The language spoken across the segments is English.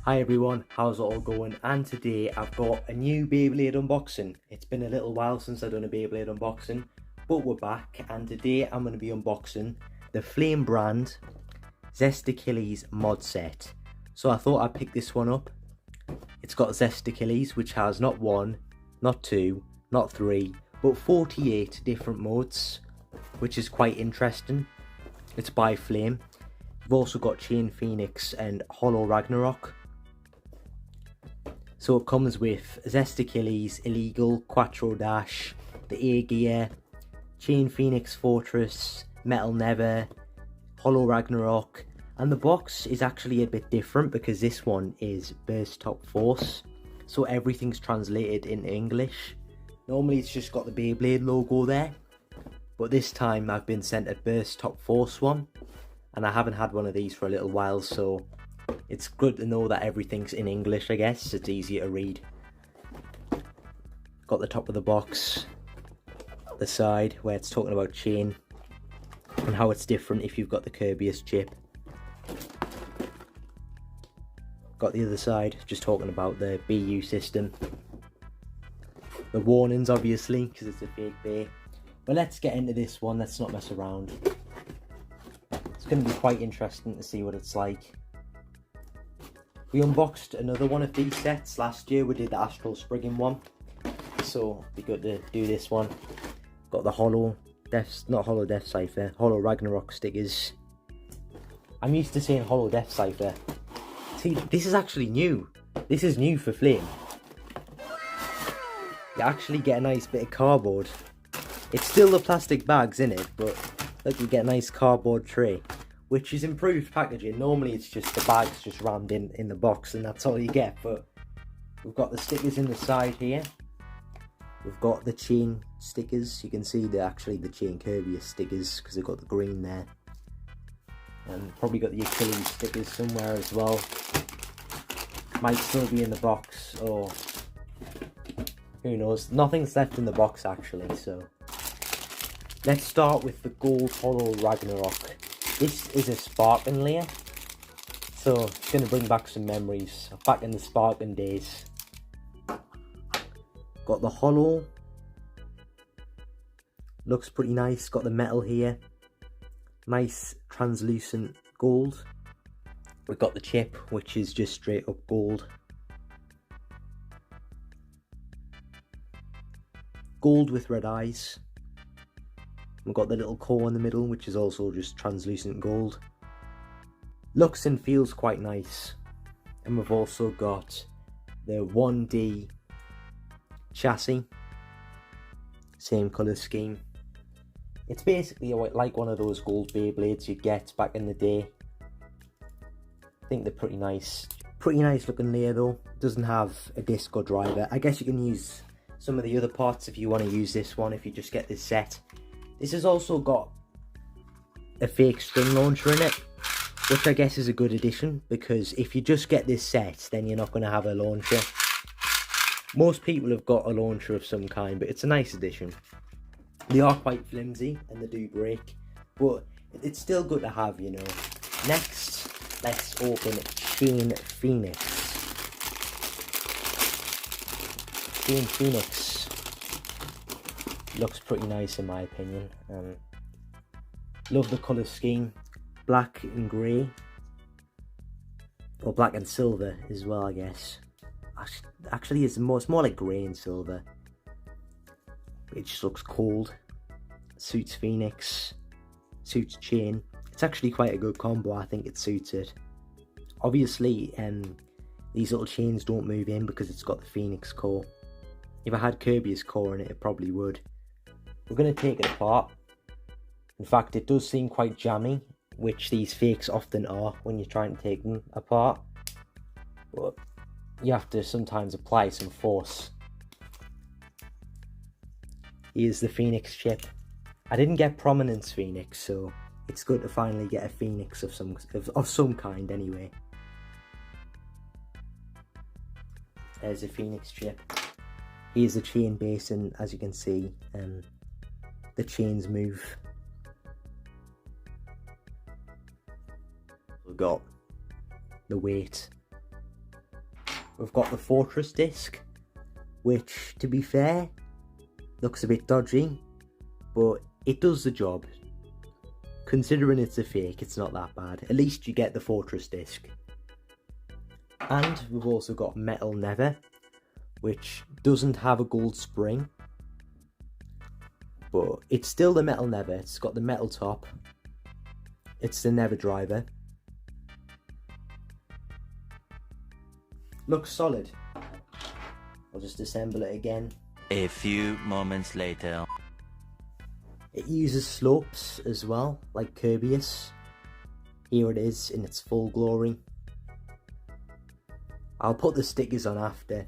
Hi everyone, how's it all going? And today I've got a new Beyblade unboxing. It's been a little while since I've done a Beyblade unboxing, but we're back, and today I'm going to be unboxing the Flame brand Zest Achilles Mod Set. So I thought I'd pick this one up. It's got Zest Achilles, which has not one, not two, not three, but 48 different modes, which is quite interesting. It's by Flame. You've also got Chain Phoenix and Hollow Ragnaruk. So it comes with Zest Achilles, Illegal, Quattro Dash, the A Gear, Chain Phoenix Fortress, Metal Never, Hollow Ragnarok, and the box is actually a bit different because this one is Burst Top Force, so everything's translated into English. Normally it's just got the Beyblade logo there, but this time I've been sent a Burst Top Force one, and I haven't had one of these for a little while, so it's good to know that everything's in English, I guess. It's easier to read. Got the top of the box, the side where it's talking about chain and how it's different if you've got the Kirby's chip. Got the other side just talking about the BU system. The warnings obviously because it's a fake bay. But let's get into this one, let's not mess around. It's going to be quite interesting to see what it's like. We unboxed another one of these sets last year. We did the Astral Sprigging one, so it'd be good to do this one. Got the Hollow Ragnarok stickers. I'm used to saying Hollow Death Cipher. See, this is actually new. This is new for Flame. You actually get a nice bit of cardboard. It's still the plastic bags in it, but look, you get a nice cardboard tray, which is improved packaging. Normally it's just the bags just rammed in the box and that's all you get, but we've got the stickers in the side here. We've got the chain stickers. You can see they're actually the Chain Kirby stickers because they've got the green there. And probably got the Achilles stickers somewhere as well. Might still be in the box, or who knows. Nothing's left in the box actually, so let's start with the gold Hollow Ragnarok. This is a sparking layer, so it's going to bring back some memories of back in the sparking days. Got the hollow, looks pretty nice. Got the metal here, nice translucent gold. We've got the chip, which is just straight up gold. Gold with red eyes. We've got the little core in the middle, which is also just translucent gold. Looks and feels quite nice. And we've also got the 1D chassis. Same colour scheme. It's basically like one of those gold Beyblades you get back in the day. I think they're pretty nice. Pretty nice looking layer though. Doesn't have a disc or driver. I guess you can use some of the other parts if you want to use this one, if you just get this set. This has also got a fake string launcher in it, which I guess is a good addition, because if you just get this set, then you're not going to have a launcher. Most people have got a launcher of some kind, but it's a nice addition. They are quite flimsy and they do break, but it's still good to have, you know. Next, let's open Chain Phoenix. Chain Phoenix looks pretty nice in my opinion. Love the colour scheme, black and grey, or black and silver as well, I guess. Actually it's more like grey and silver. It just looks cold. Suits Phoenix, suits Chain. It's actually quite a good combo. I think it suits it. Obviously these little chains don't move in because it's got the Phoenix core. If I had Kirby's core in it, it probably would. We're going to take it apart. In fact, it does seem quite jammy, which these fakes often are when you're trying to take them apart. But you have to sometimes apply some force. Here's the Phoenix chip. I didn't get Prominence Phoenix, so it's good to finally get a Phoenix of some kind anyway. There's a Phoenix chip. Here's the chain base, and as you can see, the chains move. We've got the weight, we've got the Fortress disc, which, to be fair, looks a bit dodgy, but it does the job. Considering it's a fake, it's not that bad. At least you get the Fortress disc. And we've also got Metal Never, which doesn't have a gold spring, but it's still the Metal Never. It's got the metal top. It's the Never driver. Looks solid. I'll just assemble it again. A few moments later. It uses slopes as well, like Kirby's. Here it is in its full glory. I'll put the stickers on after.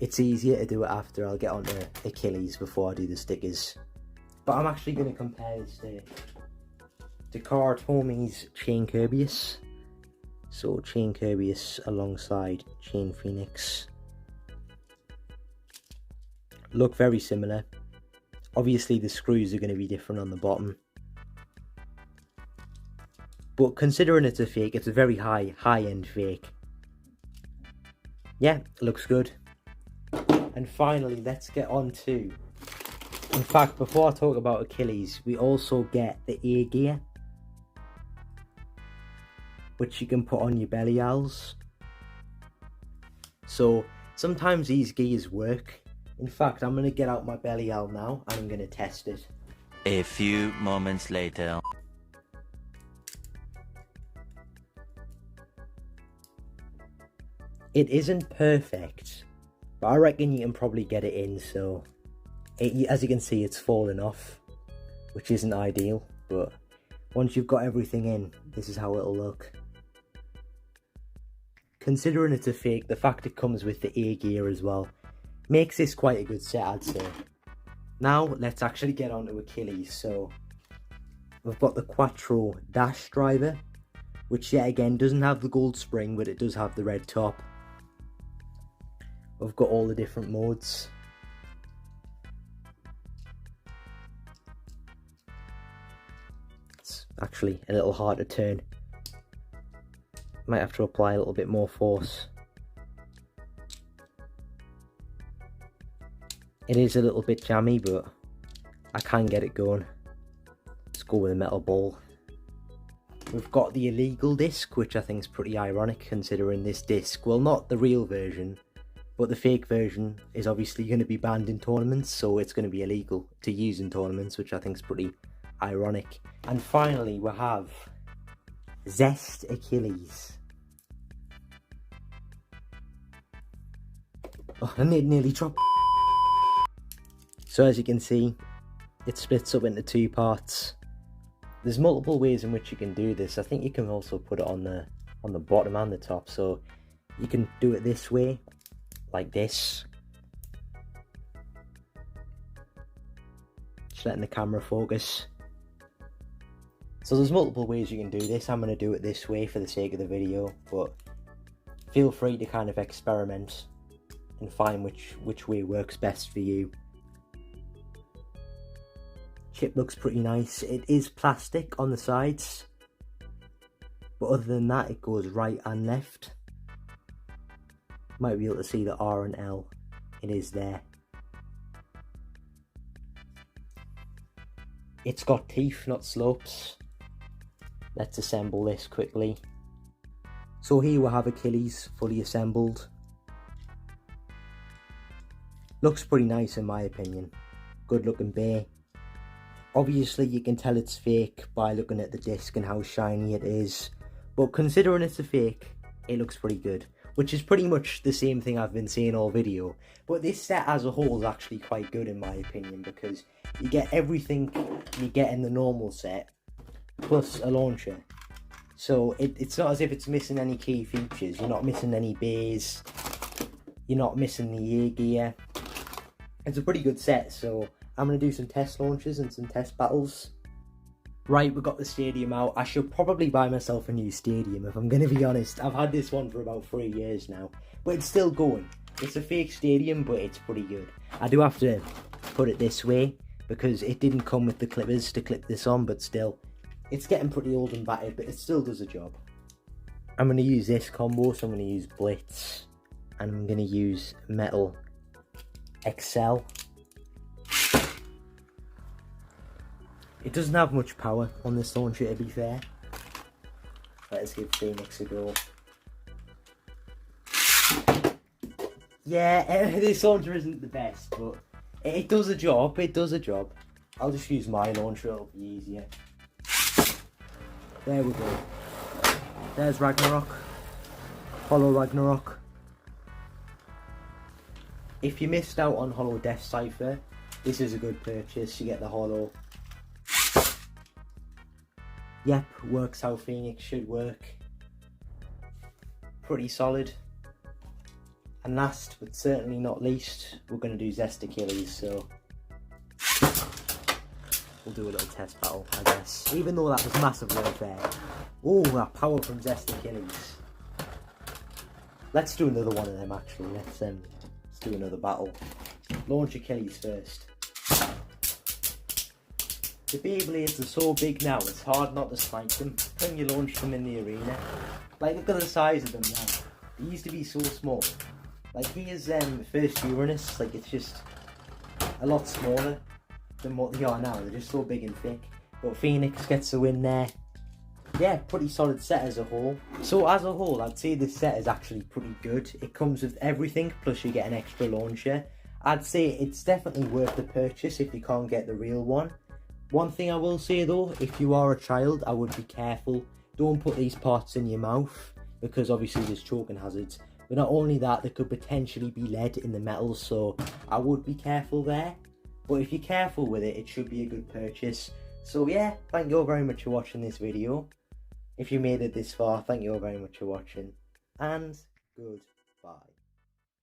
It's easier to do it after. I'll get onto Achilles before I do the stickers. But I'm actually going to compare this to Car Tommy's Chain Kirby's. So Chain Kirby's alongside Chain Phoenix. Look very similar. Obviously the screws are going to be different on the bottom. But considering it's a fake, it's a very high-end fake. Yeah, it looks good. And finally, let's get on to... In fact, before I talk about Achilles, we also get the ear gear, which you can put on your belly owls. So, sometimes these gears work. In fact, I'm going to get out my belly owl now, and I'm going to test it. A few moments later. It isn't perfect, but I reckon you can probably get it in, so... as you can see, it's falling off, which isn't ideal, but once you've got everything in, this is how it'll look. Considering it's a fake, the fact it comes with the ear gear as well makes this quite a good set, I'd say. Now, let's actually get on to Achilles. So, we've got the Quattro Dash driver, which yet again doesn't have the gold spring, but it does have the red top. We've got all the different modes. It's actually a little hard to turn. Might have to apply a little bit more force. It is a little bit jammy, but I can get it going. Let's go with a metal ball. We've got the illegal disc, which I think is pretty ironic considering this disc, well, not the real version, but the fake version is obviously going to be banned in tournaments, so it's going to be illegal to use in tournaments, which I think is pretty ironic. And finally, we have Zest Achilles. Oh, I nearly dropped. So as you can see, it splits up into two parts. There's multiple ways in which you can do this. I think you can also put it on the bottom and the top. So you can do it this way, like this. Just letting the camera focus. So there's multiple ways you can do this. I'm going to do it this way for the sake of the video, but feel free to kind of experiment and find which way works best for you. Chip looks pretty nice. It is plastic on the sides, but other than that, it goes right and left. Might be able to see the R and L. It is there. It's got teeth, not slopes. Let's assemble this quickly. So here we have Achilles fully assembled. Looks pretty nice in my opinion. Good looking bear. Obviously you can tell it's fake by looking at the disc and how shiny it is, but considering it's a fake, it looks pretty good, which is pretty much the same thing I've been saying all video. But this set as a whole is actually quite good in my opinion, because you get everything you get in the normal set, plus a launcher. So it's not as if it's missing any key features. You're not missing any bays, you're not missing the ear gear. It's a pretty good set, so I'm going to do some test launches and some test battles. Right, we've got the stadium out. I should probably buy myself a new stadium, if I'm going to be honest. I've had this one for about 3 years now, but it's still going. It's a fake stadium, but it's pretty good. I do have to put it this way, because it didn't come with the clippers to clip this on, but still. It's getting pretty old and battered, but it still does a job. I'm going to use this combo, so I'm going to use Blitz, and I'm going to use Metal Excel. It doesn't have much power on this launcher, to be fair. Let's give Phoenix a go. Yeah, this launcher isn't the best, but it does a job, it does a job. I'll just use my launcher, it'll be easier. There we go. There's Ragnarok. Hollow Ragnarok. If you missed out on Hollow Death Cypher, this is a good purchase. You get the Hollow. Yep, works how Phoenix should work. Pretty solid. And last, but certainly not least, we're going to do Zest Achilles, so we'll do a little test battle, I guess. Even though that was massively unfair. Oh, that power from Zest Achilles. Let's do another one of them, actually. Let's do another battle. Launch Achilles first. The Beyblades are so big now, it's hard not to snipe them when you launch them in the arena. Like, look at the size of them now. They used to be so small. Like, here's first Uranus, like, it's just a lot smaller than what they are now. They're just so big and thick. But Phoenix gets a win there. Yeah, pretty solid set as a whole. So as a whole, I'd say this set is actually pretty good. It comes with everything, plus you get an extra launcher. I'd say it's definitely worth the purchase if you can't get the real one. One thing I will say though, if you are a child, I would be careful. Don't put these parts in your mouth, because obviously there's choking hazards. But not only that, there could potentially be lead in the metals, so I would be careful there. But if you're careful with it, it should be a good purchase. So yeah, thank you all very much for watching this video. If you made it this far, thank you all very much for watching, and goodbye.